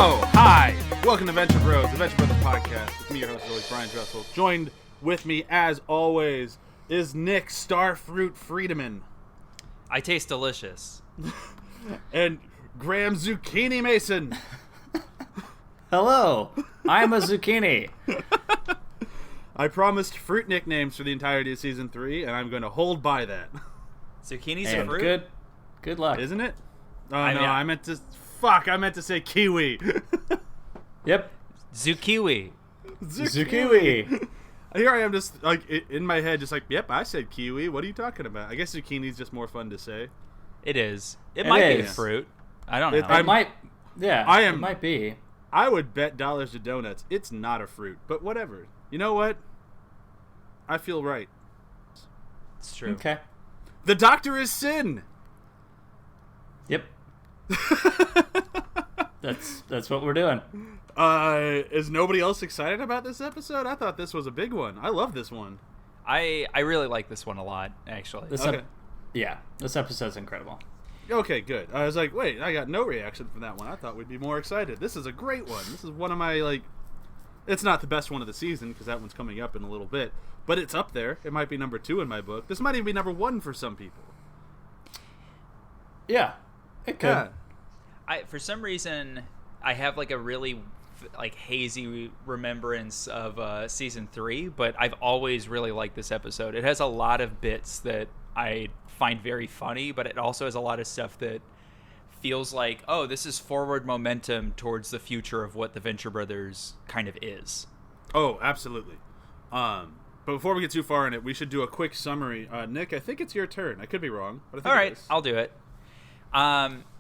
Hi, welcome to Venture Bros, the Venture Brothers podcast. With me, your host, as always, Bryan Dressel. Joined with me, as always, is Nick Starfruit Friedemann. I taste delicious. And Graham Zuccini Mason. Hello, I'm a zucchini. I promised fruit nicknames for the entirety of Season 3, and I'm going to hold by that. Zucchini's And a fruit? good luck. Isn't it? Oh, mean, I meant to... Fuck, I meant to say kiwi. Yep. Zucchini. Zucchini. Here I am just, like, in my head, just like, yep, I said kiwi. What are you talking about? I guess zucchini's just more fun to say. It is. It might be a is. fruit. I don't know. It might. Yeah, it might be. I would bet dollars to donuts it's not a fruit, but whatever. You know what? I feel right. It's true. Okay. The doctor is sin. Yep. That's what we're doing. Is nobody else excited about this episode? I thought this was a big one. I love this one. I really like this one a lot, actually. This episode's incredible. Okay, good. I was like, wait, I got no reaction from that one. I thought we'd be more excited. This is a great one. This is one of my, like... It's not the best one of the season, because that one's coming up in a little bit. But it's up there. It might be number 2 in my book. This might even be number 1 for some people. Yeah, it could. Yeah. For some reason, I have like a really hazy remembrance of season 3, but I've always really liked this episode. It has a lot of bits that I find very funny, but it also has a lot of stuff that feels like, oh, this is forward momentum towards the future of what the Venture Brothers kind of is. Oh, absolutely. But before we get too far in it, we should do a quick summary. Nick, I think it's your turn. I could be wrong, but I think All right, it is. I'll do it.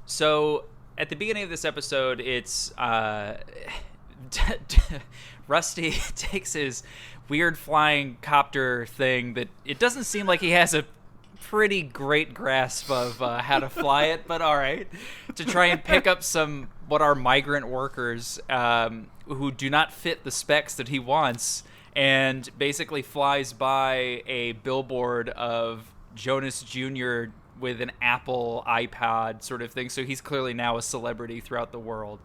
So at the beginning of this episode, it's Rusty takes his weird flying copter thing that it doesn't seem like he has a pretty great grasp of how to fly it, but all right, to try and pick up some what are migrant workers who do not fit the specs that he wants, and basically flies by a billboard of Jonas Jr. with an Apple iPod sort of thing, so he's clearly now a celebrity throughout the world.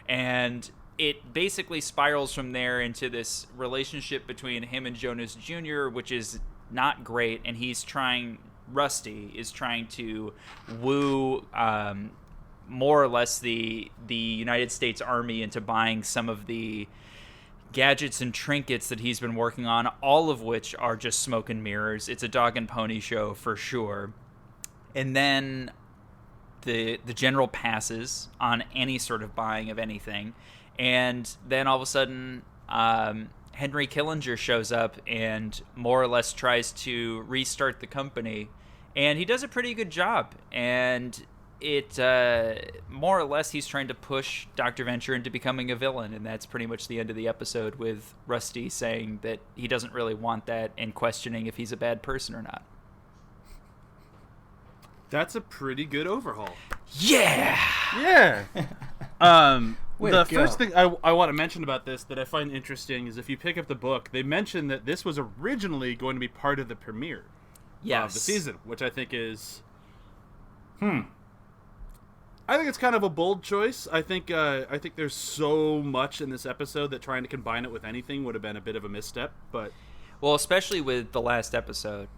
And it basically spirals from there into this relationship between him and Jonas Jr., which is not great, and Rusty is trying to woo more or less the United States Army into buying some of the gadgets and trinkets that he's been working on, all of which are just smoke and mirrors. It's a dog and pony show for sure. And then the general passes on any sort of buying of anything. And then all of a sudden, Henry Killinger shows up and more or less tries to restart the company. And he does a pretty good job. And it more or less he's trying to push Dr. Venture into becoming a villain. And that's pretty much the end of the episode, with Rusty saying that he doesn't really want that and questioning if he's a bad person or not. That's a pretty good overhaul. Yeah! Yeah! The go. first thing I want to mention about this that I find interesting is if you pick up the book, they mention that this was originally going to be part of the premiere of the season, which I think is... I think it's kind of a bold choice. I think there's so much in this episode that trying to combine it with anything would have been a bit of a misstep, but... Well, especially with the last episode,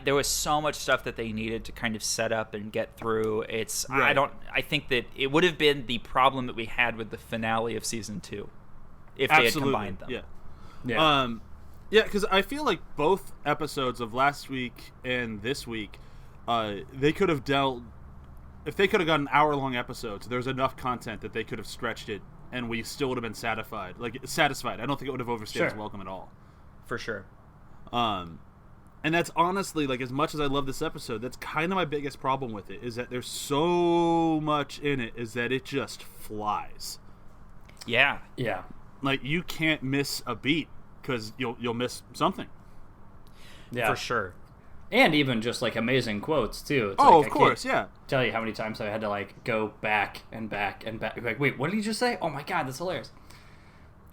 there was so much stuff that they needed to kind of set up and get through. It's right. I think that it would have been the problem that we had with the finale of season 2 if they had combined them. Yeah. Because I feel like both episodes of last week and this week, they could have if they could have gotten hour-long episodes, there's enough content that they could have stretched it, and we still would have been satisfied. I don't think it would have overstayed its welcome at all. For sure. And that's honestly, as much as I love this episode, that's kind of my biggest problem with it, is that there's so much in it, is that it just flies. Yeah. Yeah. You can't miss a beat, because you'll miss something. Yeah. For sure. And even just, amazing quotes, too. It's of course, yeah. Tell you how many times I had to, go back and back and back. Wait, what did he just say? Oh, my God, that's hilarious.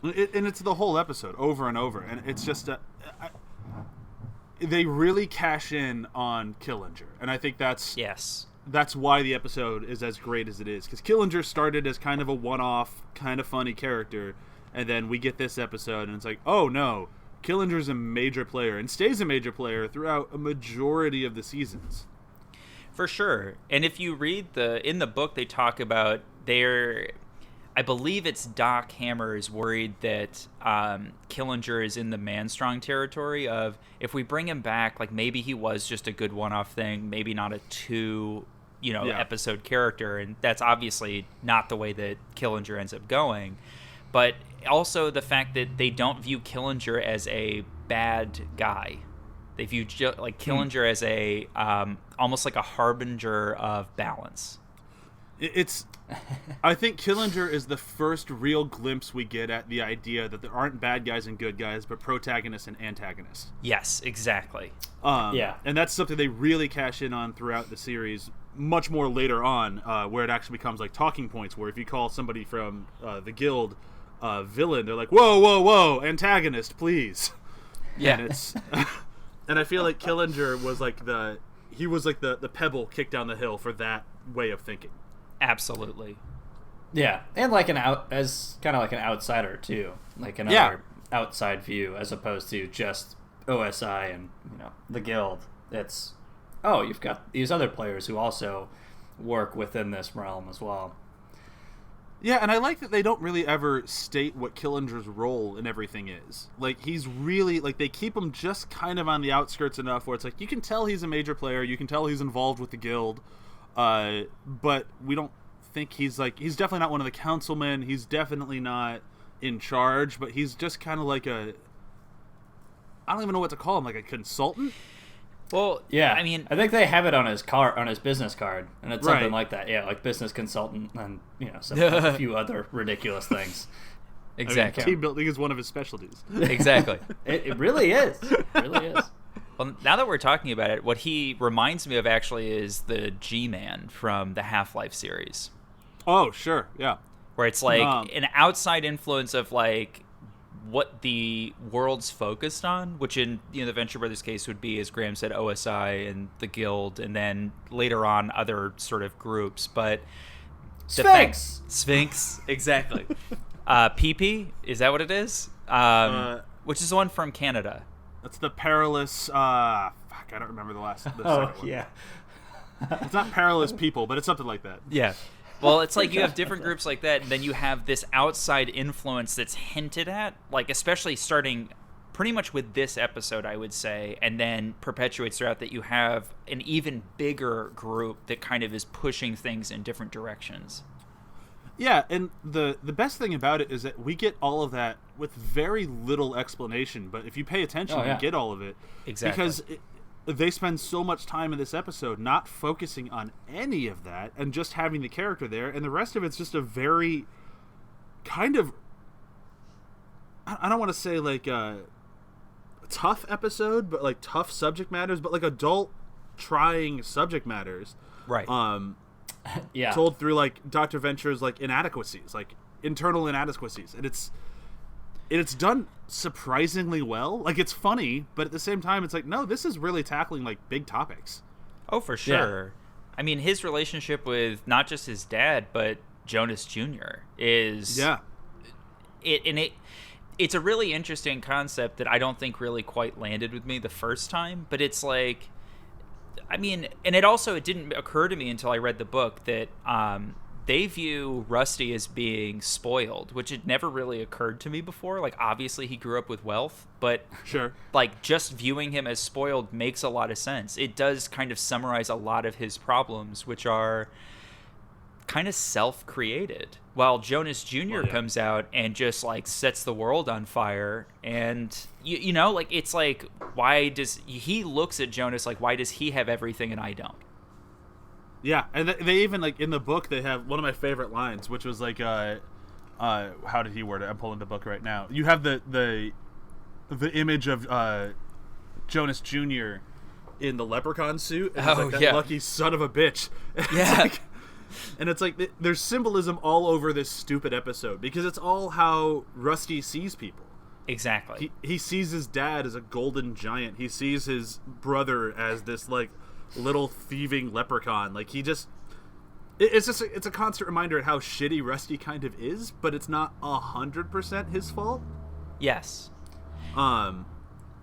And it's the whole episode over and over, and it's just they really cash in on Killinger, and I think that's that's why the episode is as great as it is. Because Killinger started as kind of a one-off, kind of funny character, and then we get this episode, and it's like, oh no, Killinger's a major player, and stays a major player throughout a majority of the seasons. For sure. And if you read in the book, they talk about I believe it's Doc Hammer is worried that Killinger is in the man-strong territory of, if we bring him back, like maybe he was just a good one-off thing, maybe not a episode character, and that's obviously not the way that Killinger ends up going. But also the fact that they don't view Killinger as a bad guy. They view Killinger as a almost like a harbinger of balance. I think Killinger is the first real glimpse we get at the idea that there aren't bad guys and good guys, but protagonists and antagonists. Yes, exactly. And that's something they really cash in on throughout the series, much more later on, where it actually becomes like talking points, where if you call somebody from the guild villain, they're like, whoa, antagonist, please. Yeah. And I feel like Killinger was like the pebble kicked down the hill for that way of thinking. Absolutely. Yeah, and like kind of like an outsider too, like another outside view, as opposed to just OSI and the guild. It's you've got these other players who also work within this realm as well. Yeah, and I like that they don't really ever state what Killinger's role in everything is. Like, he's really, like, they keep him just kind of on the outskirts enough where it's like, you can tell he's a major player, you can tell he's involved with the guild, but we don't think he's definitely not one of the councilmen, he's definitely not in charge, but he's just kind of like I don't even know what to call him, like a consultant? Well, yeah, I mean, I think they have it on his business card, and it's something like that. Yeah, like business consultant, and a few other ridiculous things. Exactly. I mean, team building is one of his specialties. Exactly. It really is. It really is. Well, now that we're talking about it, what he reminds me of actually is the G-Man from the Half-Life series. Oh, sure, yeah. Where it's like an outside influence of like what the world's focused on, which in the Venture Brothers case would be, as Graham said, OSI and the Guild, and then later on other sort of groups. But Sphinx, exactly. PP, is that what it is? Which is the one from Canada. That's the Perilous. I don't remember the second one. Yeah. It's not Perilous People, but it's something like that. Yeah. Well, it's like you have different groups like that, and then you have this outside influence that's hinted at, like especially starting pretty much with this episode, I would say, and then perpetuates throughout that you have an even bigger group that kind of is pushing things in different directions. Yeah, and the best thing about it is that we get all of that with very little explanation, but if you pay attention, you get all of it. Exactly. Because they spend so much time in this episode not focusing on any of that and just having the character there, and the rest of it's just a very kind of, I don't want to say like a tough episode, but like tough subject matters, but like adult trying subject matters. Right. Yeah. Told through like Dr. Venture's like inadequacies, like internal inadequacies, and it's done surprisingly well. Like, it's funny, but at the same time, it's like, no, this is really tackling like big topics. Oh, for sure. Yeah. I mean, his relationship with not just his dad, but Jonas Jr. is it's a really interesting concept that I don't think really quite landed with me the first time. But it's like, I mean, and it didn't occur to me until I read the book that they view Rusty as being spoiled, which had never really occurred to me before. Like, obviously he grew up with wealth, but sure, like just viewing him as spoiled makes a lot of sense. It does kind of summarize a lot of his problems, which are kind of self-created, while Jonas Jr. comes out and just like sets the world on fire. And you know, like, it's like, why does he looks at Jonas like, why does he have everything and I don't? Yeah, and they even, like, in the book, they have one of my favorite lines, which was like, how did he word it? I'm pulling the book right now. You have the image of Jonas Jr. in the leprechaun suit, and like that lucky son of a bitch. And it's like there's symbolism all over this stupid episode, because it's all how Rusty sees people. Exactly. He sees his dad as a golden giant. He sees his brother as this, like, little thieving leprechaun. Like, he just... It's a constant reminder of how shitty Rusty kind of is, but it's not 100% his fault. Yes.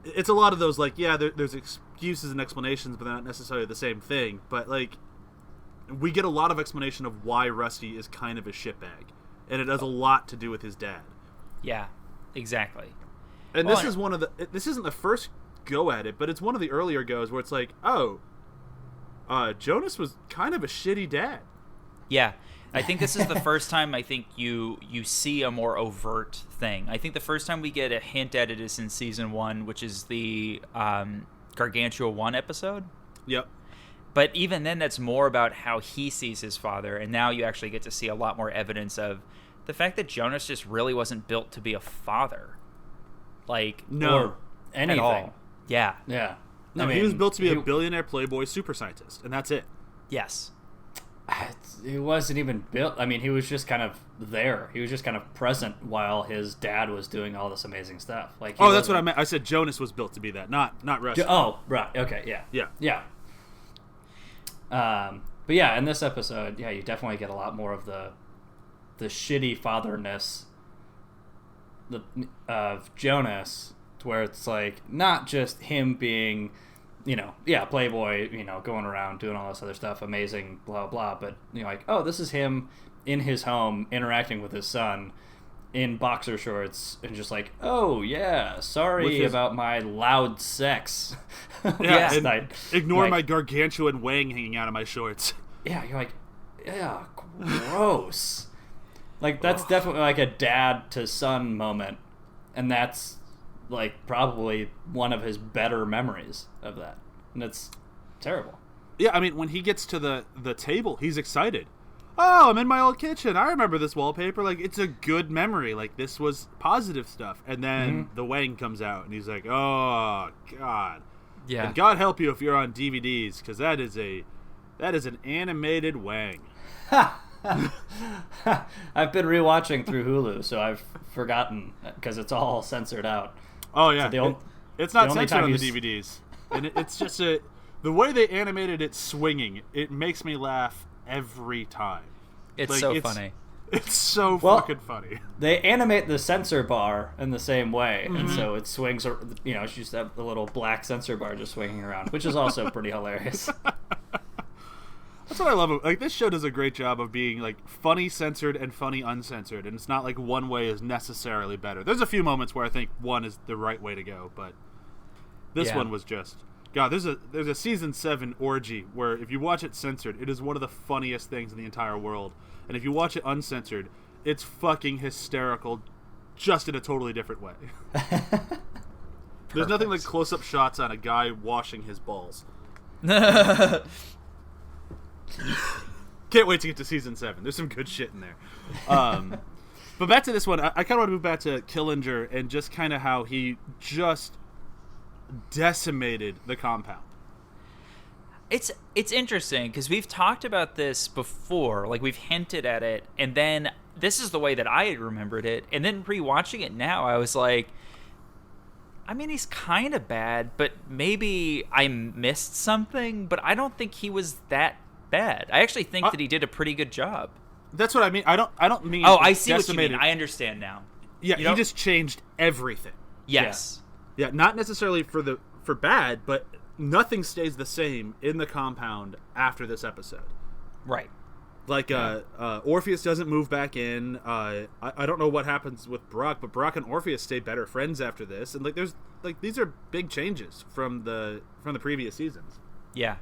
It's a lot of those, like, yeah, there's excuses and explanations, but they're not necessarily the same thing. But, like, we get a lot of explanation of why Rusty is kind of a shitbag. And it has a lot to do with his dad. Yeah, exactly. And this isn't the first go at it, but it's one of the earlier goes where it's like, oh, Jonas was kind of a shitty dad. Yeah. I think this is the first time I think you see a more overt thing. I think the first time we get a hint at it is in season 1, which is the Gargantua 1 episode. Yep. But even then, that's more about how he sees his father, and now you actually get to see a lot more evidence of the fact that Jonas just really wasn't built to be a father. Like, no, or anything. At all. Yeah. Yeah. No, I mean, he was built to be a billionaire playboy super scientist, and that's it. Yes. He wasn't even built. I mean, he was just kind of there. He was just kind of present while his dad was doing all this amazing stuff. Like, that's what I meant. I said Jonas was built to be that, not Rusty. Oh, right. Okay. Yeah. Yeah. But yeah, in this episode, yeah, you definitely get a lot more of the shitty fatherness of Jonas, to where it's like not just him being, playboy, going around doing all this other stuff, amazing, blah blah, but like, oh, this is him in his home interacting with his son in boxer shorts and just like, oh yeah, sorry about my loud sex. Yeah, and ignore my gargantuan wang hanging out of my shorts. Yeah, you're like, yeah, gross. Like, that's definitely like a dad to son moment, and that's like probably one of his better memories of that, and it's terrible. Yeah, I mean, when he gets to the table, he's excited. Oh, I'm in my old kitchen. I remember this wallpaper. Like, it's a good memory. Like, this was positive stuff. And then the wang comes out, and he's like, oh, God. Yeah. And God help you if you're on DVDs, because that is an animated wang. I've been rewatching through Hulu, so I've forgotten, because it's all censored out. Oh, yeah. So it's not censored on the DVDs. And it's just the way they animated it swinging, it makes me laugh every time. It's so funny. It's so fucking funny. They animate the censor bar in the same way, and so it swings. She used to have the little black censor bar just swinging around, which is also pretty hilarious. That's what I love. Like, this show does a great job of being like funny censored and funny uncensored, and it's not like one way is necessarily better. There's a few moments where I think one is the right way to go, but this one was just. God, there's a season 7 orgy where if you watch it censored, it is one of the funniest things in the entire world. And if you watch it uncensored, it's fucking hysterical, just in a totally different way. There's nothing like close-up shots on a guy washing his balls. Can't wait to get to season 7. There's some good shit in there. But back to this one, I kind of want to move back to Killinger and just kind of how he just decimated the compound. It's interesting because we've talked about this before, like we've hinted at it, and then this is the way that I had remembered it, and then rewatching it now, I was like, I mean, he's kind of bad, but maybe I missed something, but I don't think he was that bad. I actually think that he did a pretty good job. That's what I mean. I don't mean. Oh, I see what you mean. I understand now. Yeah, he just changed everything. Yes. Yeah, not necessarily for bad, but nothing stays the same in the compound after this episode. Right. Like, Orpheus doesn't move back in. I don't know what happens with Brok, but Brok and Orpheus stay better friends after this. And these are big changes from the previous seasons. Yeah.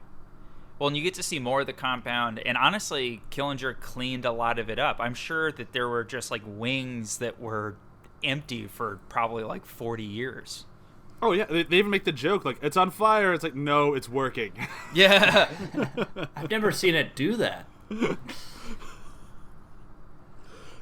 Well, and you get to see more of the compound, and honestly, Killinger cleaned a lot of it up. I'm sure that there were just like wings that were empty for probably like 40 years. Oh, yeah. They even make the joke, like, it's on fire. It's like, no, it's working. Yeah. I've never seen it do that.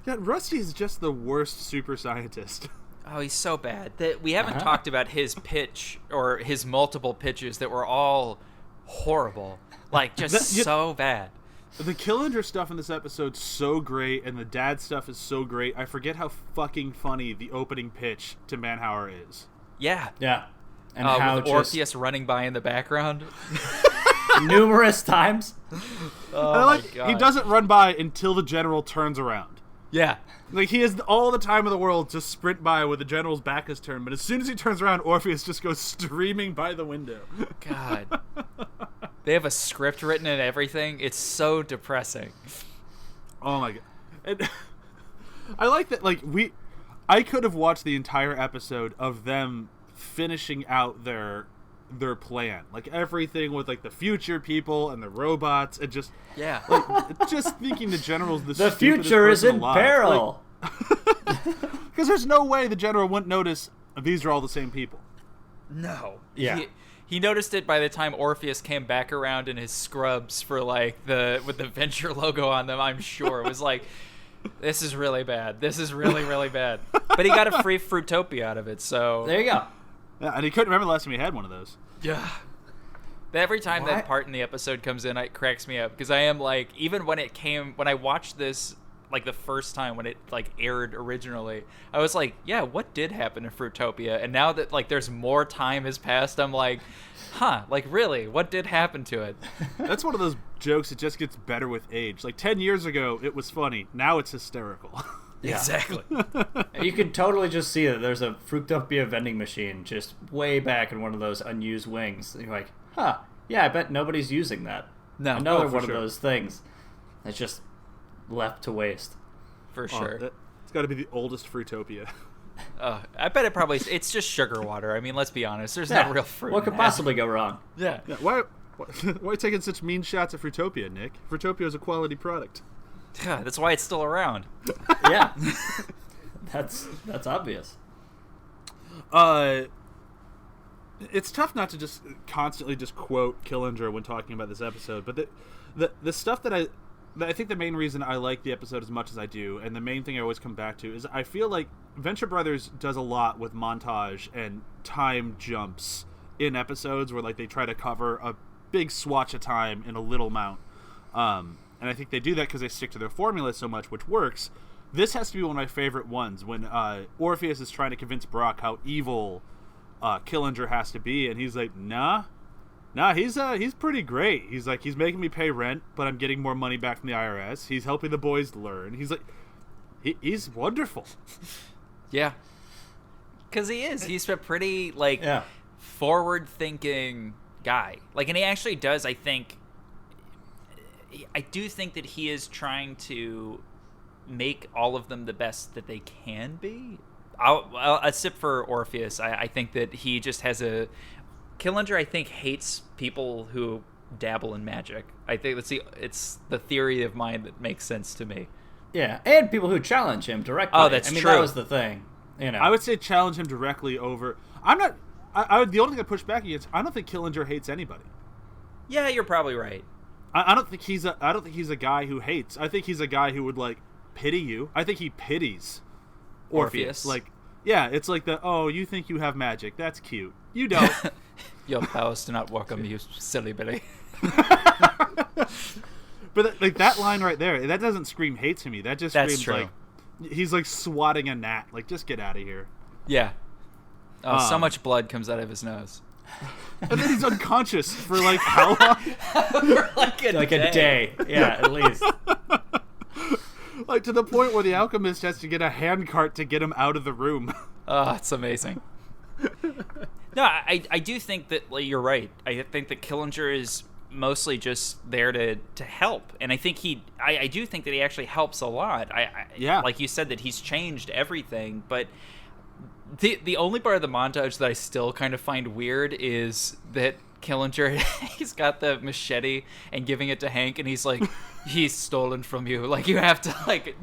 Yeah, Rusty is just the worst super scientist. Oh, he's so bad. We haven't talked about his pitch or his multiple pitches that were all horrible. Like, just so bad. The Killinger stuff in this episode's so great, and the dad stuff is so great. I forget how fucking funny the opening pitch to Manhauer is. Yeah. Yeah. And how with Orpheus running by in the background. numerous times. Oh my God. He doesn't run by until the general turns around. Yeah. Like, he has all the time in the world to sprint by with the general's back is turned, but as soon as he turns around, Orpheus just goes streaming by the window. God. They have a script written and everything. It's so depressing. Oh my God. And I like that, like, I could have watched the entire episode of them finishing out their plan, like everything with like the future people and the robots, and just just thinking the general's the future is in alive. peril. Because there's no way the general wouldn't notice these are all the same people. No. Yeah. He noticed it by the time Orpheus came back around in his scrubs for like with the Venture logo on them. I'm sure it was like, this is really bad. This is really, really bad. But he got a free Fruitopia out of it, so There you go. Yeah, and he couldn't remember the last time he had one of those. Yeah. Every time that part in the episode comes in, it cracks me up because I am like, even when I watched this like the first time when it like aired originally, I was like, yeah, what did happen to Fruitopia? And now that like there's more time has passed, I'm like, like really, what did happen to it? That's one of those jokes that just gets better with age. Like 10 years ago, it was funny. Now it's hysterical. Yeah. Exactly. You can totally just see that there's a Fruitopia vending machine just way back in one of those unused wings. And you're like, yeah, I bet nobody's using that. No. Another one sure. of those things that's just left to waste. For sure. It's got to be the oldest Fruitopia. I bet it's just sugar water. I mean, let's be honest. There's no real fruit. What could possibly go wrong? Yeah. Why are you taking such mean shots at Fruitopia, Nick? Fruitopia is a quality product. That's why it's still around. Yeah. That's obvious. It's tough not to just constantly just quote Killinger when talking about this episode, but the stuff that I think the main reason I like the episode as much as I do, and the main thing I always come back to, is I feel like Venture Brothers does a lot with montage and time jumps in episodes where like they try to cover a big swatch of time in a little amount. And I think they do that because they stick to their formula so much, which works. This has to be one of my favorite ones when Orpheus is trying to convince Brok how evil Killinger has to be, and he's like, nah, he's pretty great. He's like, he's making me pay rent, but I'm getting more money back from the IRS. He's helping the boys learn. He's like, he's wonderful. Yeah. Because he is. He's a pretty, forward-thinking guy. Like, and he actually does, I do think that he is trying to make all of them the best that they can be. A sip for Orpheus. I think that he just has Killinger, I think, hates people who dabble in magic. I think it's the theory of mine that makes sense to me. Yeah, and people who challenge him directly. Oh, that's true. true. That was the thing. I would say challenge him directly over. I'm not. The only thing I push back against. I don't think Killinger hates anybody. Yeah, you're probably right. I don't think he's a guy who hates. I think he's a guy who would like pity you. I think he pities Orpheus. Like, yeah, it's like you think you have magic. That's cute. You don't. Your powers do not welcome you, silly Billy. But like that line right there, that doesn't scream hate to me. That just That's screams true. like he's like swatting a gnat. Like, just get out of here. Yeah. Oh, so much blood comes out of his nose. And then he's unconscious for like how long? For like a day. Yeah, at least. Like to the point where the alchemist has to get a handcart to get him out of the room. Oh, it's amazing. No, I do think that you're right. I think that Killinger is mostly just there to help, and I think I do think that he actually helps a lot. Yeah, like you said, that he's changed everything, but the only part of the montage that I still kind of find weird is that Killinger, he's got the machete and giving it to Hank, and he's like, he's stolen from you. Like, you have to, like,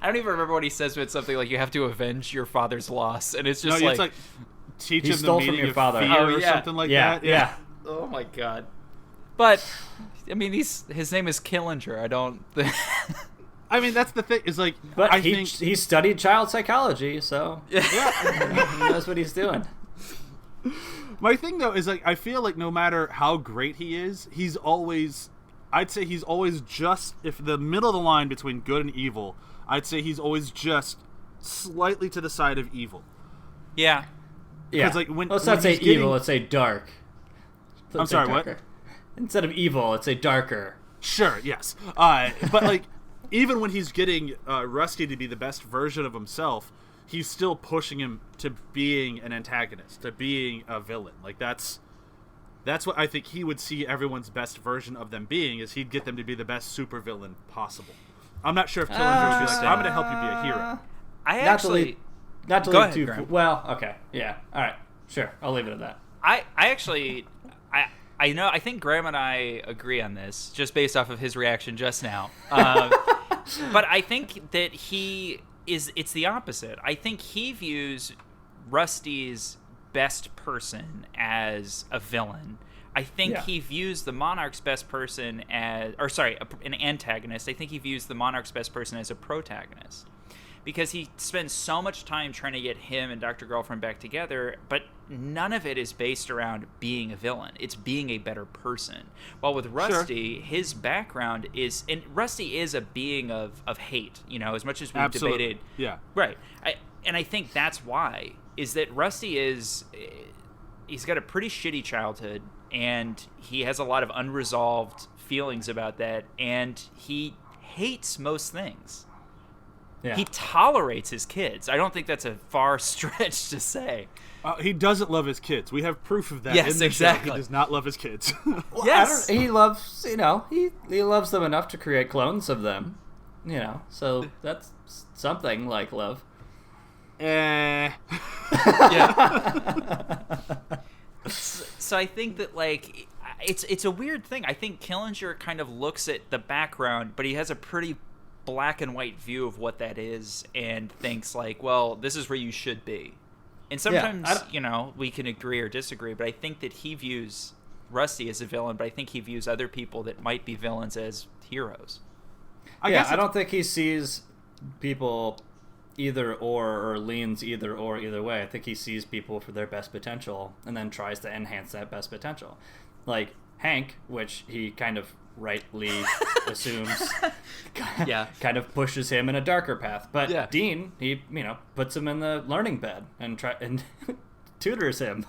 I don't even remember what he says, but it's something like, you have to avenge your father's loss, and it's just it's like teach him the meaning of father. fear or something like that. Yeah. Oh my god. But I mean, his name is Killinger. I don't. I mean, that's the thing. Is like, but he studied child psychology, so yeah, he knows what he's doing. My thing though is like, I feel like no matter how great he is, I'd say he's always just, if the middle of the line between good and evil, I'd say he's always just slightly to the side of evil. Yeah. Yeah. Like let's not say evil. Let's say dark. I'm sorry. What? instead of evil, it's a darker. Sure, yes. But like, even when he's getting Rusty to be the best version of himself, he's still pushing him to being an antagonist, to being a villain. Like that's what I think he would see everyone's best version of them being, is he'd get them to be the best supervillain possible. I'm not sure if Killinger would be like, I'm going to help you be a hero. I actually... Not to Go leave ahead, too... Graham. Well, okay. Yeah. All right. Sure. I'll leave it at that. I actually... I think Graham and I agree on this, just based off of his reaction just now. But I think that it's the opposite. I think he views Rusty's best person as a villain. I think he views the Monarch's best person as... an antagonist. I think he views the Monarch's best person as a protagonist. Because he spends so much time trying to get him and Dr. Girlfriend back together, but none of it is based around being a villain. It's being a better person. While with Rusty, his background is... And Rusty is a being of hate, as much as we've debated... Yeah. Right. I think that's why, is that Rusty is... He's got a pretty shitty childhood, and he has a lot of unresolved feelings about that, and he hates most things. Yeah. He tolerates his kids. I don't think that's a far stretch to say. He doesn't love his kids. We have proof of that. Yes, exactly. He does not love his kids. Well, yes. He loves, he loves them enough to create clones of them, so that's something like love. Yeah. So I think that, like, it's a weird thing. I think Killinger kind of looks at the background, but he has a pretty black and white view of what that is and thinks like, well, this is where you should be. And sometimes, we can agree or disagree, but I think that he views Rusty as a villain, but I think he views other people that might be villains as heroes. I don't think he sees people either or leans either way. I think he sees people for their best potential and then tries to enhance that best potential. Like Hank, which he kind of rightly assumes kind of pushes him in a darker path. But Dean, he puts him in the learning bed and tutors him.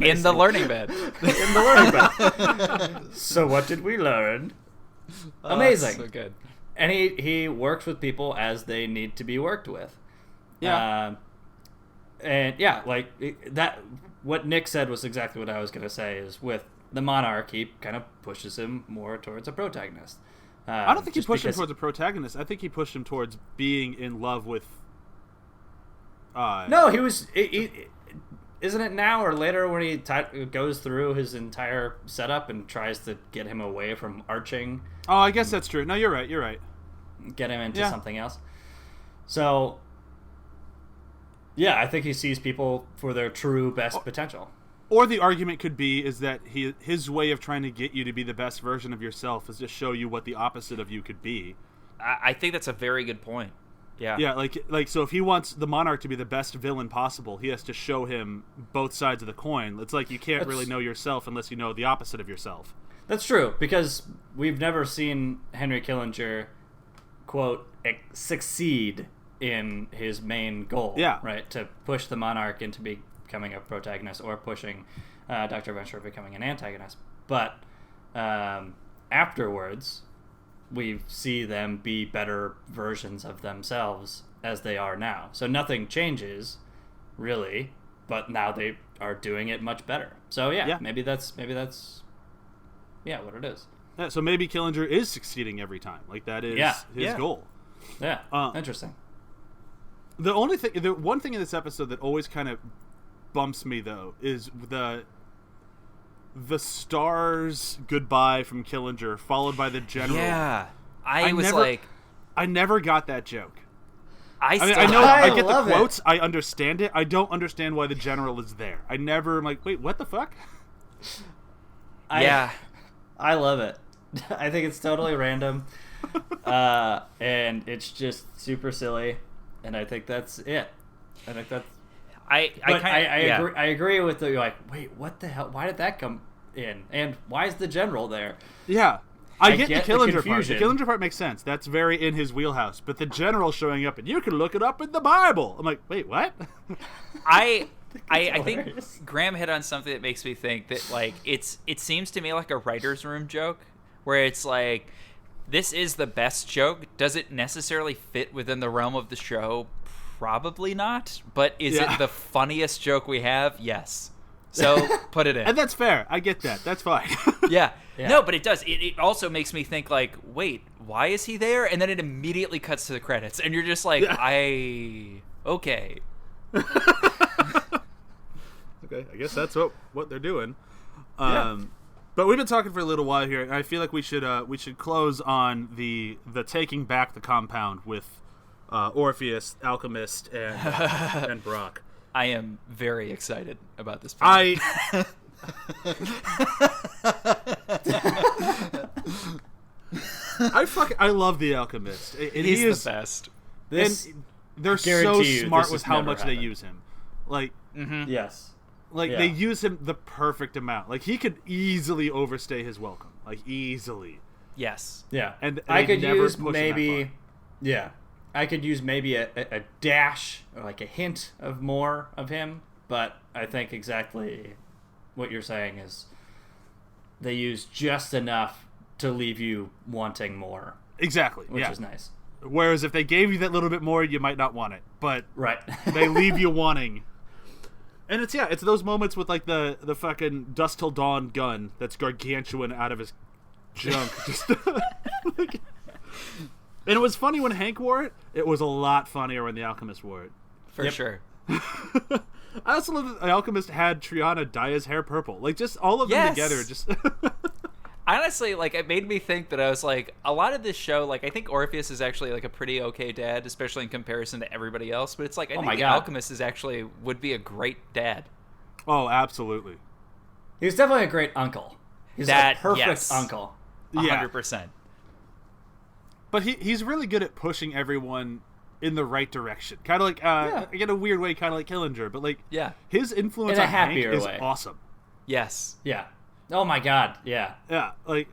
In the learning bed. In the learning bed. So what did we learn? Amazing. So good. And he works with people as they need to be worked with. Yeah. That. What Nick said was exactly what I was going to say. Is with the Monarch, he kind of pushes him more towards a protagonist. I don't think he pushed him towards a protagonist. I think he pushed him towards being in love with... No, he was... isn't it now or later when he goes through his entire setup and tries to get him away from arching? Oh, I guess that's true. No, you're right. Get him into something else. So... Yeah, I think he sees people for their true best potential. Or the argument could be is that his way of trying to get you to be the best version of yourself is to show you what the opposite of you could be. I think that's a very good point. Yeah. Yeah, like so if he wants the Monarch to be the best villain possible, he has to show him both sides of the coin. It's like you can't really know yourself unless you know the opposite of yourself. That's true, because we've never seen Henry Killinger, quote, succeed in his main goal. Yeah. Right? To push the Monarch into becoming a protagonist or pushing Dr. Venture becoming an antagonist. But afterwards, we see them be better versions of themselves as they are now. So nothing changes, really, but now they are doing it much better. So maybe that's what it is. Yeah, so maybe Killinger is succeeding every time. Like that is his goal. Yeah. Interesting. The one thing in this episode that always kind of bumps me though is the stars goodbye from Killinger followed by the general. Yeah, I never got that joke. I get the quotes. I understand it. I don't understand why the general is there. I'm like, wait, what the fuck? I love it. I think it's totally random, and it's just super silly, and I think that's it. I think that's. I agree with the wait, what the hell? Why did that come in? And why is the general there? Yeah. I get the Killinger part. The Killinger part makes sense. That's very in his wheelhouse. But the general showing up, and you can look it up in the Bible. I'm like, wait, what? I think Graham hit on something that makes me think that like it seems to me like a writer's room joke where it's like, this is the best joke. Does it necessarily fit within the realm of the show? Probably not. But is it the funniest joke we have? Yes. So put it in. And that's fair. I get that. That's fine. Yeah. No, but it does. It also makes me think like, wait, why is he there? And then it immediately cuts to the credits. And you're just like, okay. Okay, I guess that's what they're doing. But we've been talking for a little while here, and I feel like we should close on the taking back the compound with Orpheus, Alchemist, and Brok. I am very excited about this film. I love the Alchemist. He's the best. And they're so smart with how much they use him. Like, yes. Like, they use him the perfect amount. Like, he could easily overstay his welcome. Like, easily. Yes. Yeah. And I could use maybe... Yeah. I could use maybe a dash or, like, a hint of more of him. But I think exactly what you're saying is they use just enough to leave you wanting more. Exactly. Which is nice. Whereas if they gave you that little bit more, you might not want it. But right. They leave you wanting... And it's those moments with like the fucking Dust Till Dawn gun that's gargantuan out of his junk. Just like, and it was funny when Hank wore it. It was a lot funnier when the Alchemist wore it. For sure. I also love that the Alchemist had Triana dye his hair purple. Like, just all of them together. Just honestly, like, it made me think that I was like, a lot of this show, like, I think Orpheus is actually like a pretty okay dad, especially in comparison to everybody else. But it's like, I think the Alchemist is actually would be a great dad. Oh, absolutely. He's definitely a great uncle. He's a perfect uncle. 100%. But he's really good at pushing everyone in the right direction. Kind of like, in a weird way, kind of like Killinger. But like, his influence on Hank is awesome. Yes. Yeah. Oh my god, yeah. Yeah, like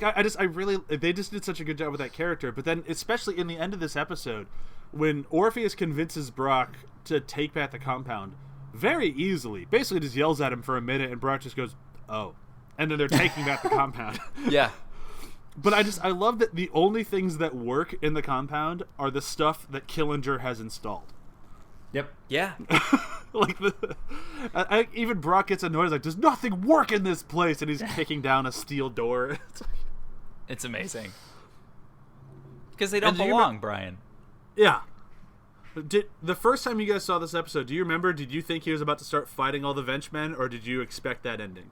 I really, they just did such a good job with that character. But then, especially in the end of this episode, when Orpheus convinces Brok to take back the compound, very easily, basically just yells at him for a minute, and Brok just goes, "Oh," and then they're taking back the compound. Yeah. But I love that the only things that work in the compound are the stuff that Killinger has installed. Yep. Yeah. Like even Brok gets annoyed. He's like, "Does nothing work in this place?" And he's kicking down a steel door. It's amazing. Because they don't belong, Brian. Yeah. The first time you guys saw this episode, do you remember? Did you think he was about to start fighting all the Venchmen, or did you expect that ending?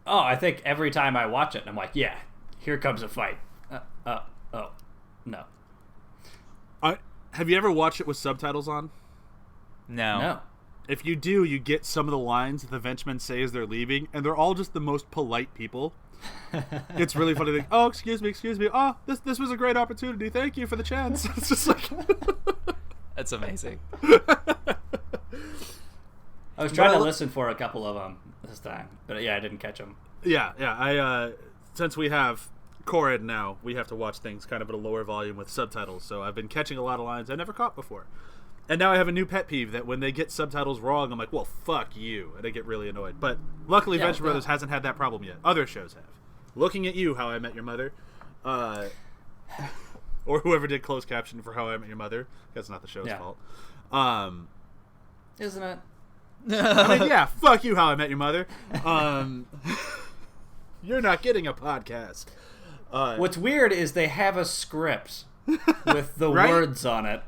Oh, I think every time I watch it, I'm like, yeah, here comes a fight. No. Have you ever watched it with subtitles on? No. If you do, you get some of the lines that the Venchmen say as they're leaving, and they're all just the most polite people. It's really funny. They think, "Oh, excuse me. Oh, this was a great opportunity. Thank you for the chance." It's just like... That's amazing. I was trying to listen for a couple of them this time, but I didn't catch them. Yeah. I since we have Corrid now, we have to watch things kind of at a lower volume with subtitles, so I've been catching a lot of lines I never caught before. And now I have a new pet peeve that when they get subtitles wrong, I'm like, "Well, fuck you," and I get really annoyed. But luckily, Venture Brothers hasn't had that problem yet. Other shows have. Looking at You, How I Met Your Mother, or whoever did closed caption for How I Met Your Mother. That's not the show's fault. Isn't it? I mean, fuck you, How I Met Your Mother. You're not getting a podcast. What's weird is they have a script with the words on it.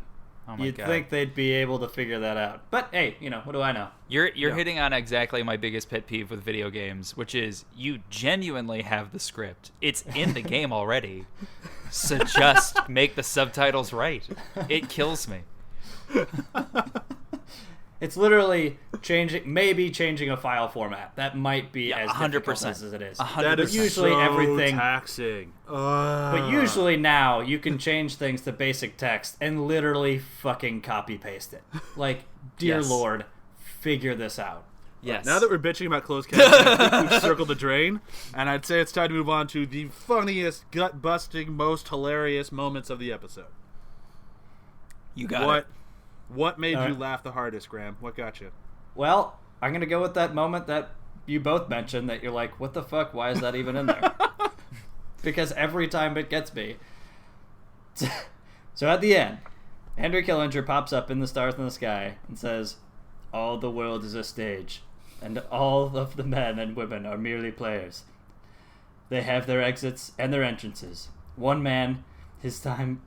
Oh my You'd God. think they'd be able to figure that out. But hey, what do I know? You're hitting on exactly my biggest pet peeve with video games, which is you genuinely have the script. It's in the game already. So just make the subtitles right. It kills me. It's literally changing a file format. That might be as 100%. difficult as it is. 100%. That is usually so everything taxing. But usually now you can change things to basic text and literally fucking copy paste it. Like, dear Lord, figure this out. Yes. Now that we're bitching about closed captions, I think we've circled the drain, and I'd say it's time to move on to the funniest, gut-busting, most hilarious moments of the episode. You got it. What made you laugh the hardest, Graham? What got you? Well, I'm going to go with that moment that you both mentioned that you're like, what the fuck? Why is that even in there? Because every time it gets me. So at the end, Henry Killinger pops up in the stars in the sky and says, all the world is a stage, and all of the men and women are merely players. They have their exits and their entrances. One man in his time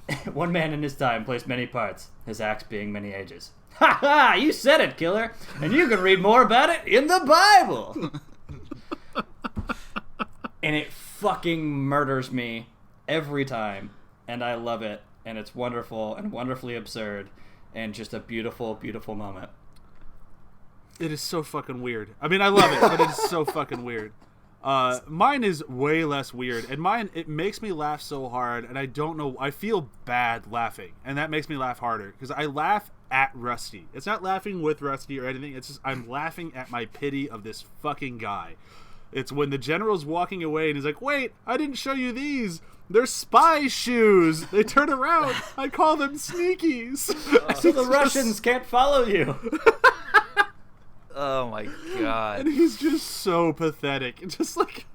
plays many parts, his acts being many ages. Ha ha! You said it, Killer! And you can read more about it in the Bible! And it fucking murders me every time, and I love it, and it's wonderful and wonderfully absurd, and just a beautiful, beautiful moment. It is so fucking weird. I mean, I love it, but it is so fucking weird. Mine is way less weird, and mine, it makes me laugh so hard, and I don't know, I feel bad laughing, and that makes me laugh harder, because I laugh at Rusty. It's not laughing with Rusty or anything, it's just, I'm laughing at my pity of this fucking guy. It's when the general's walking away, and he's like, wait, I didn't show you these! They're spy shoes! They turn around! I call them sneakies! So the Russians can't follow you! Oh my god. And he's just so pathetic. Just like...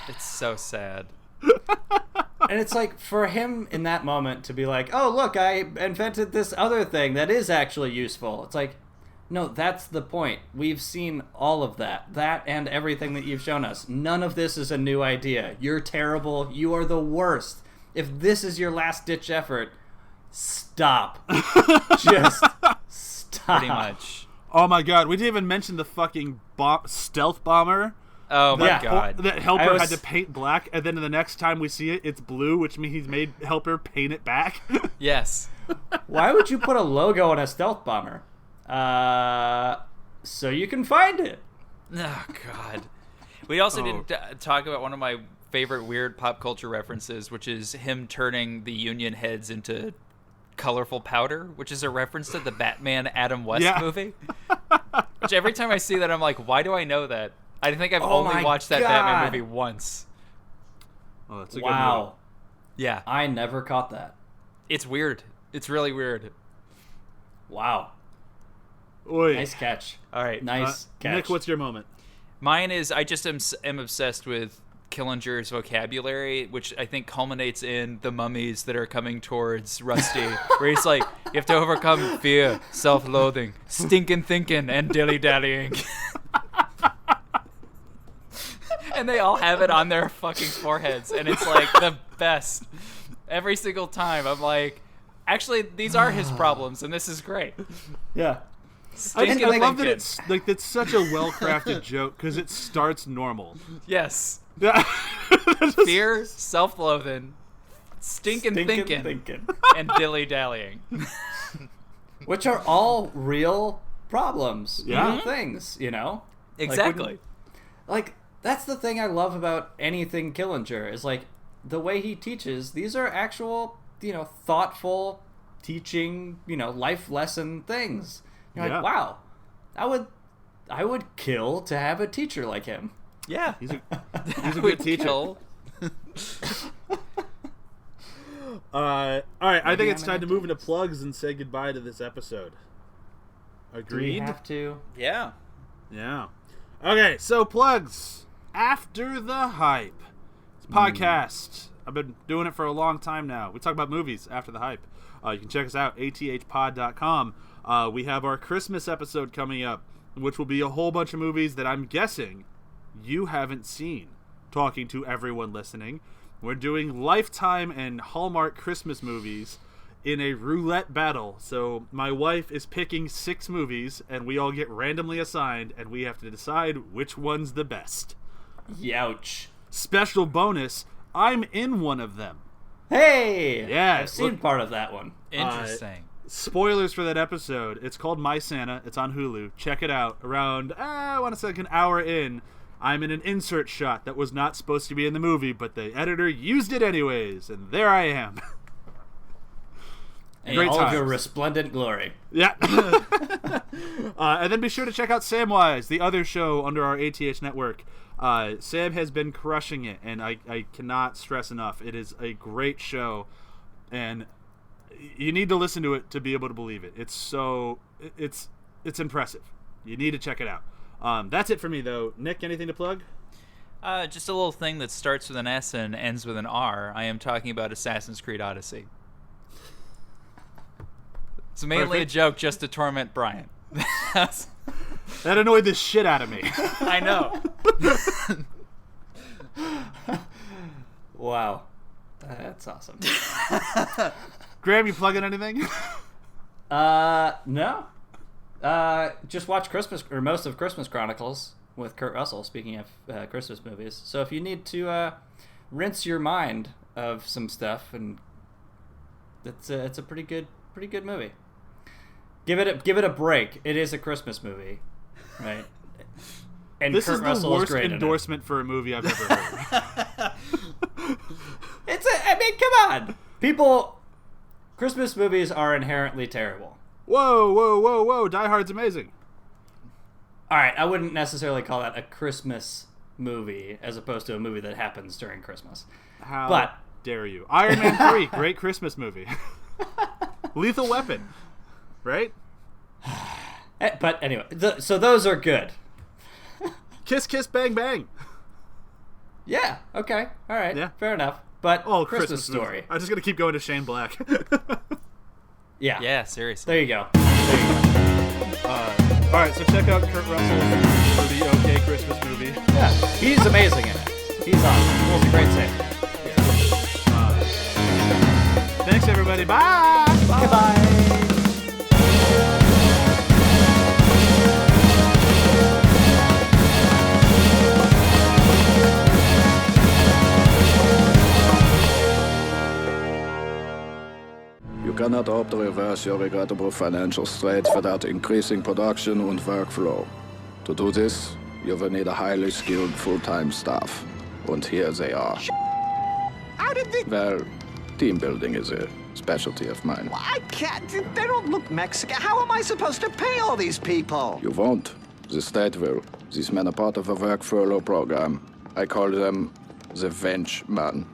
It's so sad. And it's like, for him in that moment to be like, oh, look, I invented this other thing that is actually useful. It's like, no, that's the point. We've seen all of that. That and everything that you've shown us. None of this is a new idea. You're terrible. You are the worst. If this is your last-ditch effort, stop. Just stop. Pretty much. Oh my god, we didn't even mention the fucking stealth bomber. Oh my god. That Helper had to paint black, and then the next time we see it, it's blue, which means he's made Helper paint it back. Yes. Why would you put a logo on a stealth bomber? So you can find it. Oh god. We also didn't talk about one of my favorite weird pop culture references, which is him turning the Union heads into colorful powder, which is a reference to the Batman Adam West movie. Which every time I see that, I'm like, why do I know that? I think I've only watched that Batman movie once. Oh, that's a good movie. Yeah. I never caught that. It's weird. It's really weird. Wow. Oy. Nice catch. All right. Nice catch. Nick, what's your moment? Mine is, I just am obsessed with Killinger's vocabulary, which I think culminates in the mummies that are coming towards Rusty, where he's like, you have to overcome fear, self-loathing, stinking thinking, and dilly-dallying. And they all have it on their fucking foreheads, and it's like the best. Every single time, I'm like, actually, these are his problems, and this is great. Yeah. I love that it's like that's such a well-crafted joke because it starts normal. Yes. Yeah. Fear, self-loathing, stinking thinking, and dilly-dallying. Which are all real problems. Yeah. Real things, you know? Exactly. Like, that's the thing I love about anything Killinger, is like, the way he teaches, these are actual, you know, thoughtful teaching, you know, life lesson things. You're like, wow, I would kill to have a teacher like him. Yeah. He's a good teacher. All right, I think it's time to move into plugs and say goodbye to this episode. Agreed? Do we have to? Yeah. Yeah. Okay, so plugs. After the Hype. It's a podcast. I've been doing it for a long time now. We talk about movies after the hype. You can check us out, athpod.com. We have our Christmas episode coming up, which will be a whole bunch of movies that I'm guessing you haven't seen, talking to everyone listening. We're doing Lifetime and Hallmark Christmas movies in a roulette battle. So my wife is picking 6 movies, and we all get randomly assigned, and we have to decide which one's the best. Youch. Special bonus, I'm in one of them. Hey! Yeah, I've seen part of that one. Interesting. Spoilers for that episode. It's called My Santa. It's on Hulu. Check it out. Around, I want to say like an hour in, I'm in an insert shot that was not supposed to be in the movie, but the editor used it anyways, and there I am. In all of your resplendent glory. Yeah. And then be sure to check out Samwise, the other show under our ATH network. Sam has been crushing it, and I cannot stress enough. It is a great show, and You need to listen to it to be able to believe it. It's impressive. You need to check it out. That's it for me, though. Nick, anything to plug? Just a little thing that starts with an S and ends with an R. I am talking about Assassin's Creed Odyssey. It's mainly a joke just to torment Brian. That annoyed the shit out of me. I know. Wow. That's awesome. Graham, you plugging anything? No. Just watch most of Christmas Chronicles with Kurt Russell, speaking of Christmas movies. So if you need to rinse your mind of some stuff, and it's a pretty good movie. Give it a break. It is a Christmas movie, right? And this Kurt is the Russell worst is great endorsement for a movie I've ever heard. I mean, come on. People, Christmas movies are inherently terrible. Whoa. Die Hard's amazing. All right, I wouldn't necessarily call that a Christmas movie as opposed to a movie that happens during Christmas. How dare you? Iron Man 3, great Christmas movie. Lethal Weapon, right? But anyway, so those are good. Kiss Kiss Bang Bang. Yeah, okay. All right, yeah. Fair enough. But Christmas Story. Movie. I'm just going to keep going to Shane Black. Yeah. Yeah, seriously. There you go. All right, so check out Kurt Russell for the OK Christmas movie. Yeah, he's amazing in it. He's awesome. He's a great singer. Thanks, everybody. Bye. Goodbye. You cannot hope to reverse your regrettable financial straits without increasing production and workflow. To do this, you will need a highly skilled full-time staff. And here they are. How did they... Well, team building is a specialty of mine. I can't... They don't look Mexican. How am I supposed to pay all these people? You won't. The state will. These men are part of a work furlough program. I call them the Wench Man.